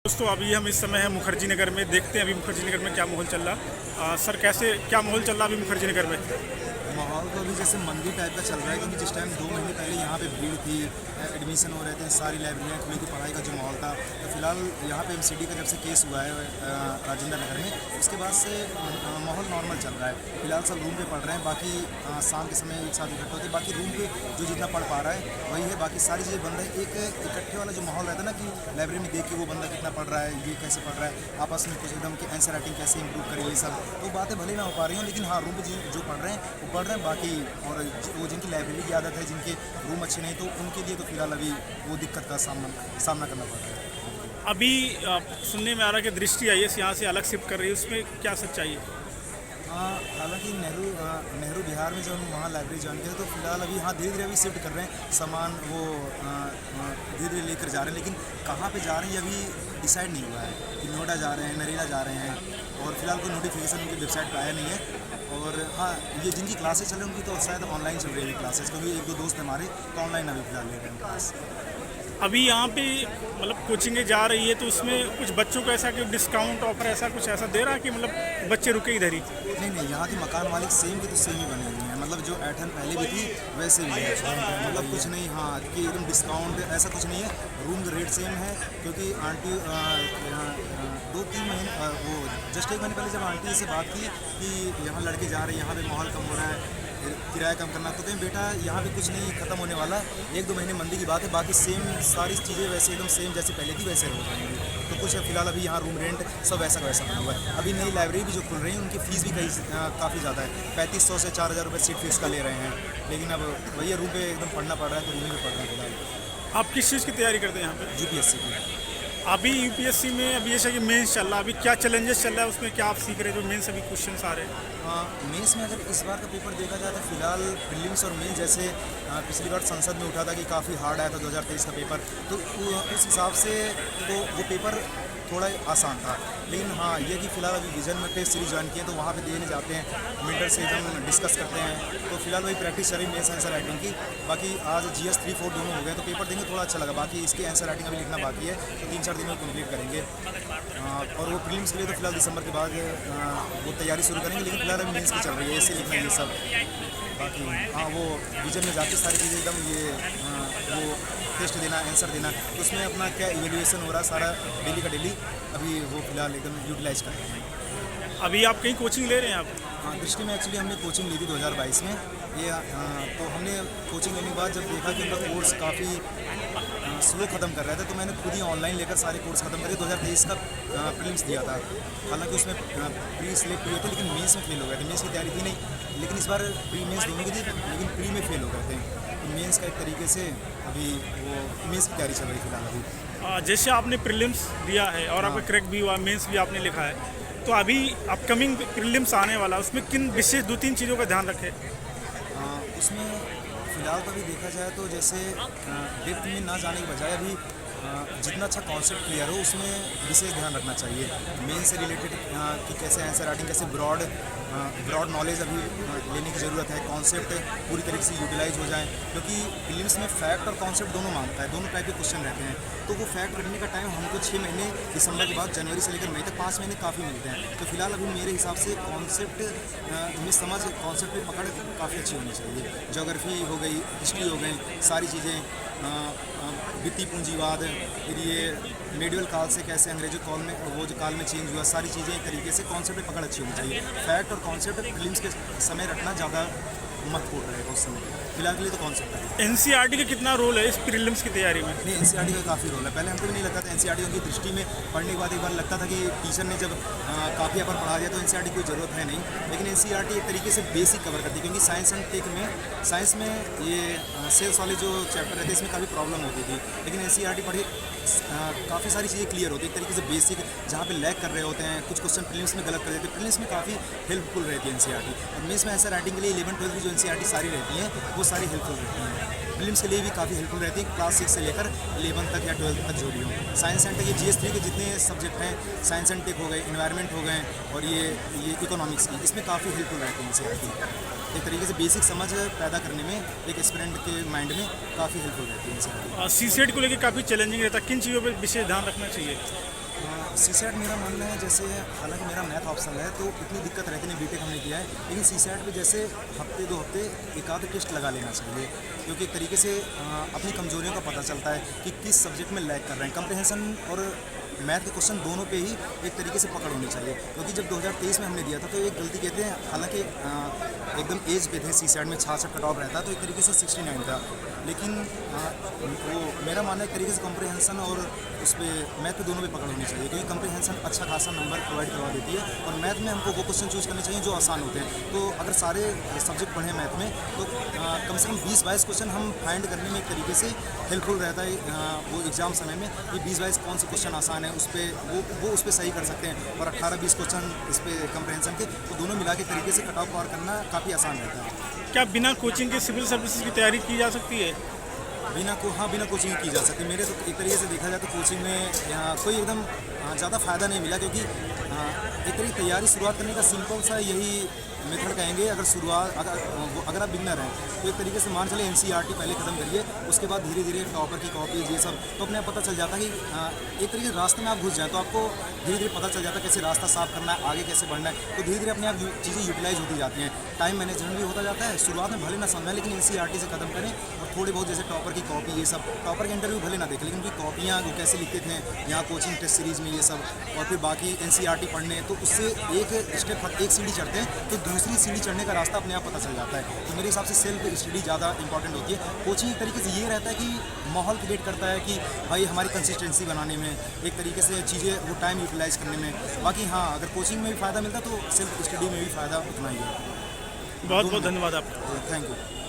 दोस्तों अभी हम इस समय हैं मुखर्जी नगर में। देखते हैं अभी मुखर्जी नगर में क्या माहौल चल रहा। सर क्या माहौल चल रहा अभी मुखर्जी नगर में? माहौल तो अभी जैसे मंदी टाइप का चल रहा है, क्योंकि जिस टाइम 2 महीने पहले यहाँ पे भीड़ थी, एडमिशन हो रहे थे, सारी लाइब्रेरियाँ खुली थी, पढ़ाई का जो माहौल था, तो फिलहाल यहाँ पे एमसीडी का जब से केस हुआ है राजेंद्र नगर में, उसके बाद से माहौल नॉर्मल चल रहा है। फिलहाल सब रूम पे पढ़ रहे हैं, बाकी शाम के समय एक साथ इकट्ठे होते हैं, बाकी रूम पे जो जितना पढ़ पा रहा है वही है, बाकी सारी चीज़ें बंद है। एक इकट्ठे वाला जो माहौल रहता है ना कि लाइब्रेरी में देख के वो बंदा कितना पढ़ रहा है, ये कैसे पढ़ रहा है, आपस में कुछ एकदम कि आंसर राइटिंग कैसे इंप्रूव करें, ये सब तो बातें भले ना हो पा रही हैं, लेकिन हाँ रूम पे जो पढ़ रहे हैं वो पढ़ रहे हैं। बाकी और वो जिनकी लाइब्रेरी की आदत है, जिनके रूम अच्छे नहीं, तो उनके लिए तो फिलहाल अभी वो दिक्कत का सामना करना पड़ रहा है। अभी सुनने में आ रहा है कि दृष्टि आई है यहाँ से अलग शिफ्ट कर रही है, उसमें क्या सच्चाई है? हालांकि नेहरू बिहार में जब हम वहाँ लाइब्रेरी ज्वाइन किया तो फिलहाल अभी हाँ धीरे धीरे अभी शिफ्ट कर रहे हैं, सामान वो धीरे धीरे लेकर जा रहे हैं, लेकिन कहाँ पे जा रहे हैं ये अभी डिसाइड नहीं हुआ है कि नोएडा जा रहे हैं, नरेला जा रहे हैं, और फिलहाल कोई नोटिफिकेशन उनकी वेबसाइट पर आया नहीं है। और हाँ ये जिनकी क्लासेस चल रही हैं उनकी तो शायद ऑनलाइन चल रही है क्लासेस, क्योंकि एक दो दोस्त हमारे तो ऑनलाइन अभी फिलहाल ले रहे हैं क्लास। अभी यहाँ पे मतलब कोचिंगें जा रही है तो उसमें कुछ बच्चों को ऐसा कि डिस्काउंट ऑफर ऐसा कुछ ऐसा दे रहा है कि मतलब बच्चे रुके इधर ही? नहीं, यहाँ के मकान मालिक सेम की तो सेम ही बने हुए हैं, मतलब जो ऐठन पहले भी थी वैसे भी है, मतलब कुछ नहीं हाँ कि एकदम डिस्काउंट ऐसा कुछ नहीं है, रूम का रेट सेम है। क्योंकि आंटी 2-3 महीने वो जस्ट 1 महीने पहले जब आंटी से बात की कि यहाँ लड़के जा रहे हैं, यहाँ पे माहौल कम हो रहा है, किराया कम करना, तो कहीं बेटा यहाँ पे कुछ नहीं खत्म होने वाला, 1-2 महीने मंदी की बात है, बाकी सेम सारी चीज़ें वैसे एकदम सेम जैसे पहले थी वैसे हो जाएंगी। तो कुछ फिलहाल अभी यहाँ रूम रेंट सब वैसा का वैसा बना हुआ है। अभी नई लाइब्रेरी भी जो खुल रही है उनकी फ़ीस भी काफ़ी ज़्यादा है, 3500 से 4000 रुपये सीट फीस का ले रहे हैं, लेकिन अब वही रूम पे एकदम पढ़ना पड़ रहा है, तो रूम में पढ़ रहे हैं फिलहाल। आप किस चीज़ की तैयारी करते हैं यहाँ पे? यूपीएससी की। अभी यूपीएससी में अभी जैसे कि मेंस चल रहा है, अभी क्या चैलेंजेस चल रहा है उसमें, क्या आप सीख रहे हैं जो मेंस अभी क्वेश्चन आ रहे हैं? मेंस में अगर इस बार का पेपर देखा जाए तो फिलहाल प्रीलिम्स और मेंस जैसे पिछली बार संसद में उठा था कि काफ़ी हार्ड आया था 2023 का पेपर, तो उस हिसाब से तो वो पेपर थोड़ा आसान था। लेकिन हाँ ये कि फ़िलहाल अभी विजन में टेस्ट सीरीज ज्वाइन किए तो वहाँ पे देने जाते हैं, मिनटर से एकदम डिस्कस करते हैं, तो फिलहाल वही प्रैक्टिस चल रही मेंस आंसर राइटिंग की। बाकी आज GS 3-4 दोनों हो गए, तो पेपर देंगे थोड़ा अच्छा लगा। बाकी इसके आंसर राइटिंग अभी लिखना बाकी है, तो 3-4 दिन में कंप्लीट करेंगे। और वो प्रीलिम्स के लिए तो फिलहाल दिसंबर के बाद वो तैयारी शुरू करेंगे, लेकिन फिलहाल अभी मेंस की चल रही है, ऐसे लिखना ये सब। बाकी हाँ वो विजन में जाके सारी चीज़ें एकदम ये वो टेस्ट देना, आंसर देना, तो उसमें अपना क्या इवेल्युएशन हो रहा है सारा डेली का डेली, अभी वो फिलहाल एकदम यूटिलाइज कर रहे हैं। अभी आप कहीं कोचिंग ले रहे हैं आप? हाँ दृष्टि में एक्चुअली हमने कोचिंग ली थी 2022 में, ये तो हमने कोचिंग लेने के बाद जब देखा कि उनका कोर्स काफ़ी स्लो ख़त्म कर रहा था, तो मैंने खुद ही ऑनलाइन लेकर सारे कोर्स ख़त्म करे। 2023 का प्रीलिम्स दिया था, हालांकि उसमें प्री सिलेक्ट हुए थे, लेकिन मेंस में फेल हो गए थे। मेंस की तैयारी थी नहीं, लेकिन इस बार प्री मेंस दोनों की थी, लेकिन प्री में फेल हो गए थे, तो मेंस का एक तरीके से अभी वो मेंस की तैयारी चल रही फिलहाल अभी। जैसे आपने प्रीलिम्स दिया है और आपका क्रैक भी हुआ, मेंस भी आपने लिखा है, तो अभी अपकमिंग प्रीलिम्स आने वाला, उसमें किन विशेष 2-3 चीज़ों का ध्यान रखें? उसमें फ़िलहाल तो अभी देखा जाए तो जैसे डेप्थ में ना जाने के बजाय अभी जितना अच्छा कॉन्सेप्ट क्लियर हो उसमें विशेष ध्यान रखना चाहिए। मेन से रिलेटेड कि कैसे आंसर राइटिंग, कैसे ब्रॉड नॉलेज अभी लेने की ज़रूरत है, कॉन्सेप्ट पूरी तरीके से यूटिलाइज हो जाए, क्योंकि प्रीलिम्स में फैक्ट और कॉन्सेप्ट दोनों मांगता है, दोनों टाइप के क्वेश्चन रहते हैं, तो वो फैक्ट रखने का टाइम हमको 6 महीने दिसंबर के बाद जनवरी से लेकर मई तक 5 महीने काफ़ी मिलते हैं। तो फिलहाल अभी मेरे हिसाब से कॉन्सेप्ट में समझ, कॉन्सेप्ट में पकड़ काफ़ी अच्छी होनी चाहिए। ज्योग्राफी हो गई, हिस्ट्री हो गई, सारी चीज़ें, वित्तीय पूंजीवाद, फिर ये मेडिवल काल से कैसे अंग्रेजों काल में वो जो काल में चेंज हुआ, सारी चीज़ें एक तरीके से कॉन्सेप्ट में पकड़ अच्छी होनी चाहिए। फैक्ट और कॉन्सेप्ट प्रीलिम्स के समय रखना ज़्यादा महत्वपूर्ण रहेगा उस समय, फिलहाल के लिए तो कॉन्सेप्ट है। NCERT का कितना रोल है इस प्रीलिम्स की तैयारी में? नहीं NCERT का काफ़ी रोल है, पहले हमको भी नहीं लगता था। NCERT की दृष्टि में पढ़ने के बाद एक बार लगता था कि टीचर ने जब काफ़ी अपन पढ़ा दिया तो NCERT की कोई ज़रूरत है नहीं, लेकिन NCERT एक तरीके से बेसिक कवर करती है, क्योंकि साइंस एंड टेक में, साइंस में ये सेल्स वाले जो चैप्टर रहते हैं इसमें काफ़ी प्रॉब्लम होती थी, लेकिन NCERT पढ़े काफ़ी सारी चीज़ें क्लियर होती है, एक तरीके से बेसिक, जहाँ पे लैग कर रहे होते हैं, कुछ क्वेश्चन प्रीलिम्स में गलत कर देते हैं, प्रीलिम्स में काफ़ी हेल्पफुल रहती है NCERT। और मेंस में आंसर राइटिंग के लिए 11-12 की जो NCERT सारी रहती हैं वो सारी हेल्पफुल रहती हैं, प्रीलिम्स के लिए भी काफ़ी हेल्पफुल रहती है, क्लास 6 से लेकर 11 तक या 12 तक जो भी हो। साइंस एंड टेक, ये GS 3 के जितने सब्जेक्ट हैं, साइंस एंड टेक हो गए, इन्वायरमेंट हो गए, और ये इकोनॉमिक्स की, इसमें काफ़ी हेल्पफुल रहती है NCERT। एक तरीके से बेसिक समझ पैदा करने में एक एस्पिरेंट के माइंड में काफ़ी हेल्पफुल रहती है NCERT। CSET को लेकर काफ़ी चैलेंजिंग रहता है, किन चीज़ों पर विशेष ध्यान रखना चाहिए? सीसैट मेरा मानना है, जैसे हालांकि मेरा मैथ ऑप्शनल है तो इतनी दिक्कत रहती नहीं, बीटेक हमने किया है, लेकिन सीसैट पे जैसे हफ्ते 2 हफ्ते एक आध टेस्ट लगा लेना चाहिए, क्योंकि एक तरीके से अपनी कमजोरियों का पता चलता है कि किस सब्जेक्ट में लैग कर रहे हैं। कंप्रिहेंशन और मैथ के क्वेश्चन दोनों पे ही एक तरीके से पकड़ होनी चाहिए, क्योंकि जब 2023 में हमने दिया था तो एक गलती कहते हैं, हालांकि एकदम एज पे थे, सीसैट में 66 कट ऑफ रहता तो एक तरीके से 69 था, लेकिन वो मेरा मानना है एक तरीके से कॉम्प्रिहेंशन और उस पर मैथ पे दोनों पे पकड़ होनी चाहिए, क्योंकि कॉम्प्रिहेंशन अच्छा खासा नंबर प्रोवाइड करवा देती है और मैथ में हमको वो क्वेश्चन चूज करने चाहिए जो आसान होते हैं। तो अगर सारे सब्जेक्ट पढ़ें मैथ में तो कम से कम 20-22 क्वेश्चन हम फाइंड करने में एक तरीके से हेल्पफुल रहता है वो एग्ज़ाम समय में, कि 20-22 कौन से क्वेश्चन आसान है उस पर वो उस पर सही कर सकते हैं, और 18-20 क्वेश्चन इस पर कॉम्प्रिहेंशन के, तो दोनों मिला के तरीके से कट ऑफ पार करना काफ़ी आसान रहता है। क्या बिना कोचिंग के सिविल सर्विसेज की तैयारी की जा सकती है? बिना कोचिंग की जा सकती। मेरे तो एक तरीके से देखा जाए तो कोचिंग में कोई एकदम ज़्यादा फ़ायदा नहीं मिला, क्योंकि एक तरीके तैयारी शुरुआत करने का सिंपल सा यही मेथड कहेंगे। अगर आप बिगनर हैं तो एक तरीके से मान चले NCERT पहले ख़त्म करिए, उसके बाद धीरे धीरे टॉपर की कॉपीज ये सब, तो अपने आप पता चल जाता है कि एक तरीके से रास्ते में आप घुस जाएँ तो आपको धीरे धीरे पता चल जाता है कैसे रास्ता साफ करना है, आगे कैसे बढ़ना है, तो धीरे धीरे अपने आप चीज़ें यूटिलाइज होती जाती हैं, टाइम मैनेजमेंट भी होता जाता है। शुरुआत में भले ना समझ में, लेकिन NCERT से ख़त्म करें और थोड़े बहुत जैसे टॉपर की कॉपी ये सब, टॉपर के इंटरव्यू भले ना देखें, लेकिन उनकी कॉपियाँ वो कैसे लिखते थे यहाँ कोचिंग टेस्ट सीरीज़ में ये सब, और फिर बाकी NCERT पढ़ने, तो उससे एक सीढ़ी चढ़ते हैं तो दूसरी सीढ़ी चढ़ने का रास्ता अपने आप पता चल जाता है। तो मेरे हिसाब से सेल्फ स्टडी ज़्यादा इंपॉर्टेंट होती है। कोचिंग एक तरीके से ये रहता है कि माहौल क्रिएट करता है कि भाई हमारी कंसिस्टेंसी बनाने में, एक तरीके से चीज़ें वो टाइम यूटिलाइज करने में। बाकी हाँ, अगर कोचिंग में भी फ़ायदा मिलता तो सेल्फ स्टडी में भी फ़ायदा उतना ही है। बहुत बहुत धन्यवाद आपका। Thank you.